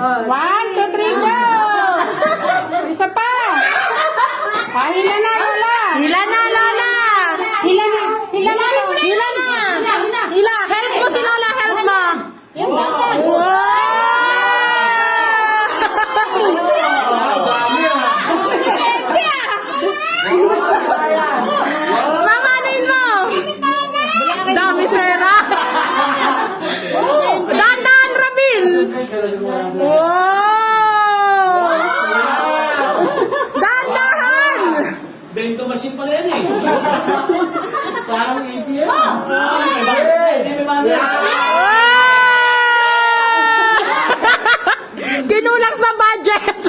1, 2, 3, go! Isa pa. Hila na, Lola. Hila na, Lola. Hila na. Hila na. Hila na. Hila. Help mo si Lola. Help mo. Wow! Mamanin mo. Dami pera. Dandan, Rabil. Wow! Dandahan. Bento machine pala yan eh. Parang ATM. Hindi may mami. Kinulang sa budget.